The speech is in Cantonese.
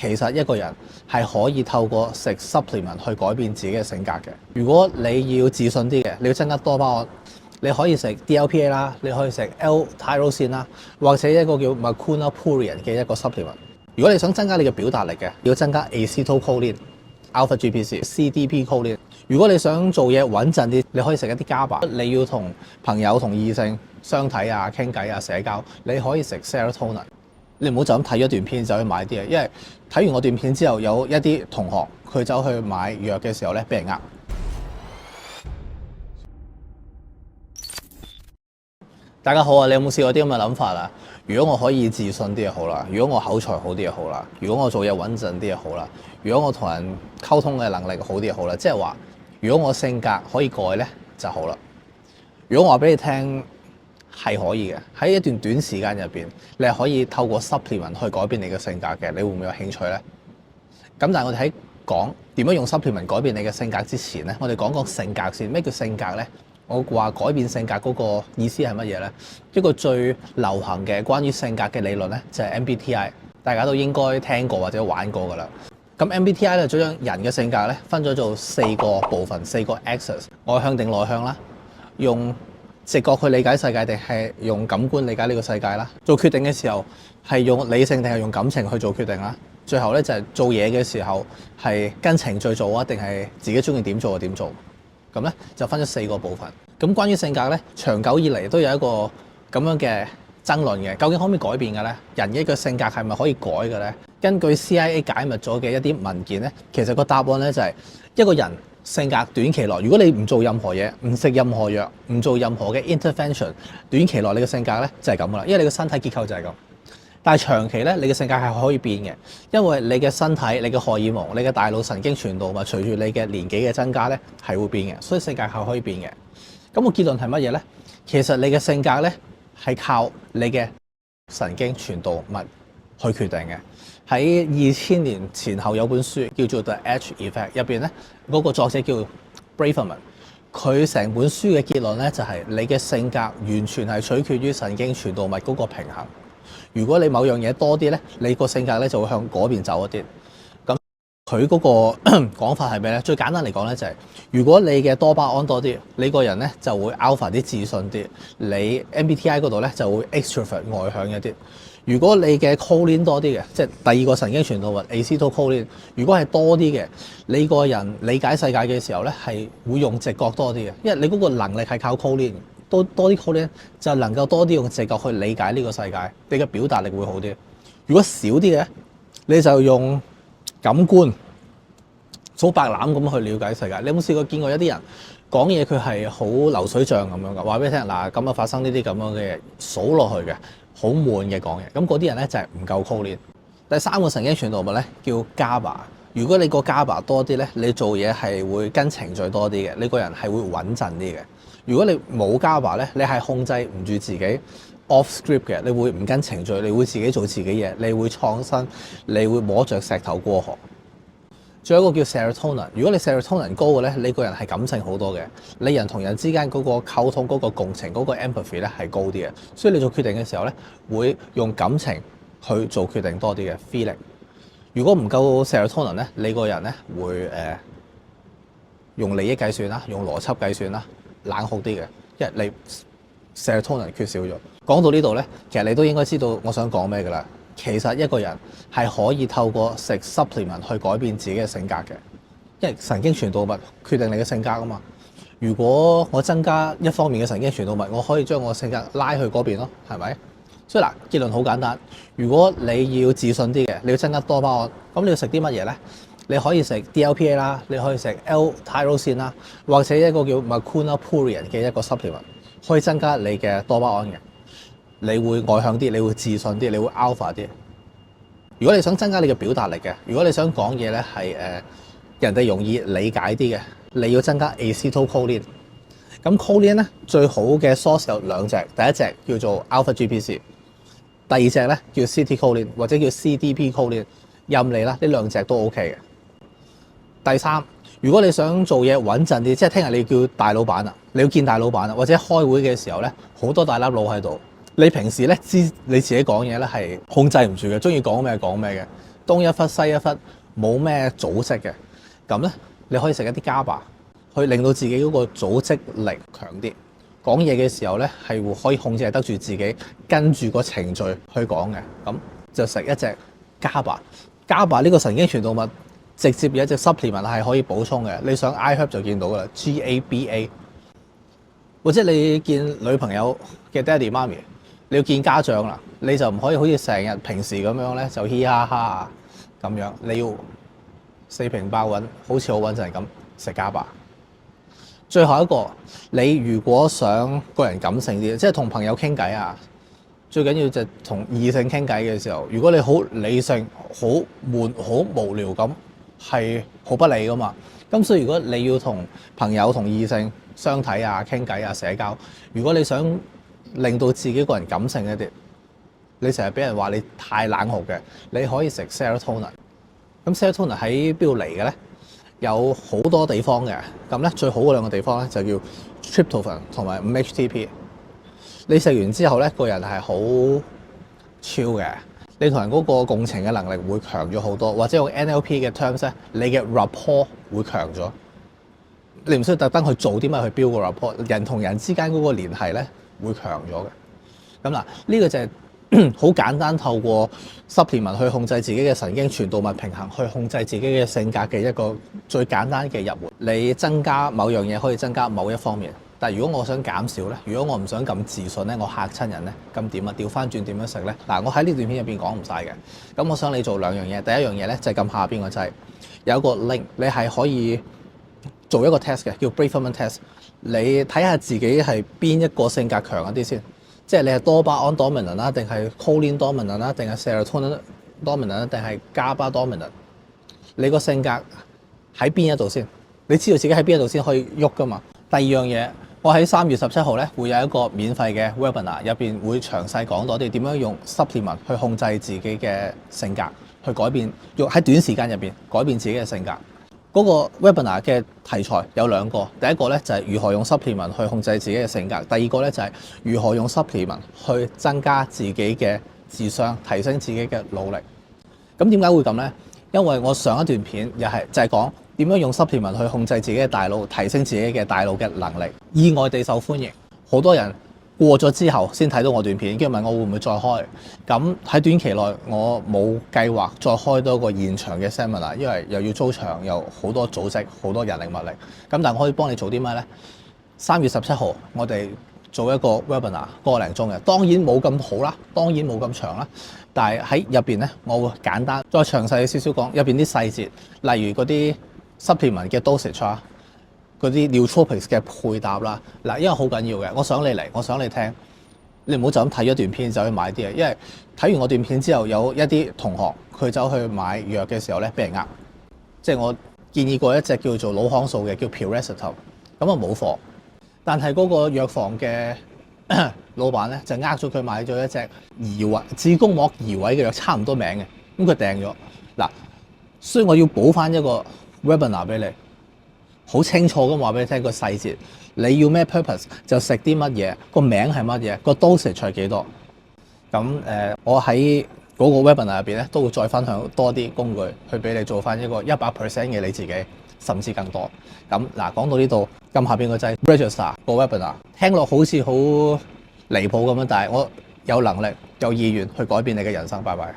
其實一個人係可以透過食 supplement 去改變自己嘅性格嘅。如果你要自信啲嘅，你要增加多巴胺，你可以食 DLPA 啦，你可以食 L-tyrosine 啦，或者一個叫 Mucuna pruriens 嘅一個 supplement。如果你想增加你嘅表達力嘅，要增加 acetylcholine、alpha GPC、CDP-choline。如果你想做嘢穩陣啲，你可以食一啲 GABA。你要同朋友同異性相睇啊、傾偈啊、社交，你可以食 serotonin。你唔好就咁睇咗段片走去買啲嘢，因為睇完我段片之後，有一啲同學佢走去買藥嘅時候咧，俾人呃。大家好啊！你有冇試過啲咁嘅諗法啊？如果我可以自信啲就好啦，如果我口才好啲就好啦，如果我做嘢穩陣啲就好啦，如果我同人溝通嘅能力好啲就好啦。即係話，如果我性格可以改咧就好啦。如果我話俾你聽係可以嘅，喺一段短時間入邊，你係可以透過 supplement 去改變你嘅性格嘅，你會唔會有興趣咧？咁但係我哋喺講點樣用 supplement 改變你嘅性格之前咧，我哋講講性格先。咩叫性格咧？我話改變性格嗰個意思係乜嘢咧？一個最流行嘅關於性格嘅理論咧，就係 MBTI， 大家都應該聽過或者玩過㗎啦。咁 MBTI 咧，將人嘅性格咧分咗做4個部分，4個 axis， 外向定內向啦，用直覺去理解世界定係用感官理解呢個世界啦。做決定嘅時候係用理性定係用感情去做決定啦。最後咧就係做嘢嘅時候係跟程序做啊，定係自己中意點做就點做。咁咧就分咗4個部分。咁關於性格咧，長久以嚟都有一個咁樣嘅爭論嘅，究竟可唔可以改變嘅咧？人嘅一個性格係咪可以改嘅咧？根據 CIA 解密咗嘅一啲文件咧，其實個答案咧就係一個人性格短期內，如果你唔做任何嘢，唔食任何藥，唔做任何嘅 intervention， 短期內你嘅性格咧就係咁噶啦，因為你嘅身體結構就係咁。但係長期咧，你嘅性格係可以變嘅，因為你嘅身體、你嘅荷爾蒙、你嘅大腦神經傳導物，隨住你嘅年紀嘅增加咧，係會變嘅，所以性格係可以變嘅。咁個結論係乜嘢咧？其實你嘅性格咧係靠你嘅神經傳導物去決定嘅。喺2000年前後有本書叫做《The Edge Effect》，入邊咧嗰個作者叫 Braverman， 佢成本書嘅結論咧就係你嘅性格完全係取決於神經傳導物嗰個平衡。如果你某樣嘢多啲咧，你個性格咧就會向嗰邊走一啲。咁佢嗰個講法係咩咧？最簡單嚟講咧就係，如果你嘅多巴胺多啲，你個人咧就會 alpha 啲自信啲，你 MBTI 嗰度咧就會 extrovert 外向一啲。如果你嘅 choline 多啲嘅，即係第二個神經傳導物 acetylcholine， 如果係多啲嘅，你個人理解世界嘅時候咧係會用直覺多啲嘅，因為你嗰個能力係靠 choline。多啲 choline 就能夠多啲用直覺去理解呢個世界，你嘅表達力會好啲。如果少啲嘅，你就用感官數白欖咁去了解世界。你有冇試過見過一啲人講嘢佢係好流水帳咁樣㗎？話俾你聽嗱，咁啊發生呢啲咁樣嘅嘢，數落去嘅，好悶嘅講嘢。咁嗰啲人咧就係唔夠 choline。第3個神經傳導物咧叫 GABA。如果你個 GABA 多啲咧，你做嘢係會跟程序多啲嘅，你個人係會穩陣啲嘅。如果你冇 GABA 咧，你係控制唔住自己 off script 嘅，你會唔跟程序，你會自己做自己嘢，你會創新，你會摸着石頭過河。仲有一個叫 serotonin， 如果你 serotonin 高嘅咧，你個人係感性好多嘅，你人同人之間嗰個溝通、嗰個共情、嗰個 empathy 咧係高啲嘅，所以你做決定嘅時候咧，會用感情去做決定多啲嘅 feeling。如果唔夠 serotonin 咧，你個人咧會用利益計算啦，用邏輯計算啦。冷酷啲嘅，因為你 serotonin 缺少咗。講到呢度咧，其實你都應該知道我想講咩㗎啦。其實一個人係可以透過食 supplement 去改變自己嘅性格嘅，因為神經傳導物決定你嘅性格啊嘛。如果我增加一方面嘅神經傳導物，我可以將我性格拉去嗰邊咯，係咪？所以嗱，結論好簡單。如果你要自信啲嘅，你要增加多巴胺，咁你要食啲乜嘢咧？你可以食 DLPA 啦，你可以食 L-tyrosine 啦，或者一個叫 Mucuna pruriens 嘅一個 supplement， 可以增加你嘅多巴胺嘅。你會外向啲，你會自信啲，你會 alpha 啲。如果你想增加你嘅表達力嘅，如果你想講嘢咧係人哋容易理解啲嘅，你要增加 acetylcholine。咁 choline 咧最好嘅 source 有2隻，第一隻叫做 alpha GPC， 第二隻咧叫 CT-choline 或者叫 CDP-choline， 任你啦，呢2隻都 OK 嘅。第3，如果你想做嘢穩陣啲，即係聽日你叫大老闆啊，你要見大老闆啊，或者開會嘅時候咧，好多大粒佬喺度，你平時咧知你自己講嘢咧係控制唔住嘅，中意講咩講咩嘅，東一忽西一忽，冇咩組織嘅，咁咧你可以食一啲 GABA，去令到自己嗰個組織力強啲。講嘢嘅時候咧係會可以控制得住自己，跟住個程序去講嘅。咁就食一隻 GABA。GABA 呢個神經傳導物直接有一隻 supplement 係可以補充嘅。你上 iHerb 就見到噶啦 ，GABA。或者你見女朋友嘅爹哋媽咪，你要見家長啦，你就唔可以好似成日平時咁樣咧就嘻哈哈啊咁樣，你要四平八穩，好似好穩陣咁食 GABA。最後一個，你如果想個人感性啲，即係同朋友傾偈啊，最緊要就係同異性傾偈嘅時候，如果你好理性、好悶、好無聊咁，係好不利噶嘛。咁所以如果你要同朋友、同異性相睇啊、傾偈啊、社交，如果你想令到自己個人感性一啲，你成日俾人話你太冷酷嘅，你可以食 serotonin。咁 serotonin 喺邊度嚟嘅咧？有好多地方嘅，咁咧最好嗰兩個地方咧就叫 tryptophan 同埋 5-HTP。你食完之後咧，個人係好 chill 嘅，你同人嗰個共情嘅能力會強咗好多，或者用 NLP 嘅 terms 咧，你嘅 rapport 會強咗。你唔需要特登去做啲乜去 build 個 rapport，人同人之間嗰個聯繫咧會強咗嘅。咁嗱，呢個就係好簡單，透過 supplement 去控制自己嘅神經傳導物平衡，去控制自己嘅性格嘅一個最簡單嘅入門。你增加某樣嘢可以增加某一方面，但係如果我想減少咧，如果我唔想咁自信咧，我嚇親人咧，咁點啊？調翻轉點樣食咧？嗱，我喺呢段片入邊講唔晒嘅。咁我想你做兩樣嘢，第一樣嘢咧就係撳下邊個掣，有一個 link，你係可以做一個 test 嘅，叫 Braverman test。你睇下自己係邊一個性格強一啲先。即係你係多巴胺 dominant 啦，定係 choline dominant 啦，定係 serotonin dominant，定係 GABA dominant？你個性格喺邊一度先？你知道自己喺邊一度先可以喐噶嘛？第二樣嘢，我喺3月17號咧會有一個免費嘅 webinar，入邊會詳細講到我哋點樣用 supplement 去控制自己嘅性格，去改變，用喺短時間入邊改變自己嘅性格。嗰個 webinar 嘅題材有兩個，第一個咧就係如何用 supplement 去控制自己嘅性格，第二個咧就係如何用 supplement 去增加自己嘅智商，提升自己嘅努力。咁點解會咁咧？因為我上一段片又係就係講點樣用 supplement 去控制自己嘅大腦，提升自己嘅大腦嘅能力，意外地受歡迎。好多人過咗之後先睇到我段片，跟住問我會唔會再開。咁喺短期內我冇計劃再開多個現場嘅 seminar，因為又要租場，又好多組織，好多人力物力。咁但係我可以幫你做啲咩咧？3月17號我哋做一個 webinar 個零鐘嘅，當然冇咁好啦，當然冇咁長啦。但係喺入邊咧，我會簡單再詳細少少講入邊啲細節，例如嗰啲 supplement 嘅 dosage 啊。嗰啲 nootropics 嘅配搭啦，嗱，因為好緊要嘅，我想你嚟，我想你聽，你唔好就咁睇咗段片就去買啲嘢，因為睇完我段片之後，有一啲同學佢走去買藥嘅時候咧，俾人呃，即係我建議過一隻叫做腦腔素嘅，叫 Piracetam， 咁啊冇貨，但係嗰個藥房嘅老闆咧就呃咗佢買咗一隻移位子宮膜移位嘅藥，差唔多名嘅，咁佢訂咗，嗱，所以我要補翻一個 webinar 俾你。好清楚咁話俾你聽個細節，你要咩 purpose 就食啲乜嘢，個名係乜嘢，個 dosage 係幾多。咁我喺嗰個 webinar 入邊咧，都會再分享多啲工具去俾你做翻一個100% 嘅你自己，甚至更多。咁嗱，講到呢度，撳下邊個掣 register 個 webinar，聽落好似好離譜咁樣，但係我有能力、有意願去改變你嘅人生。拜拜。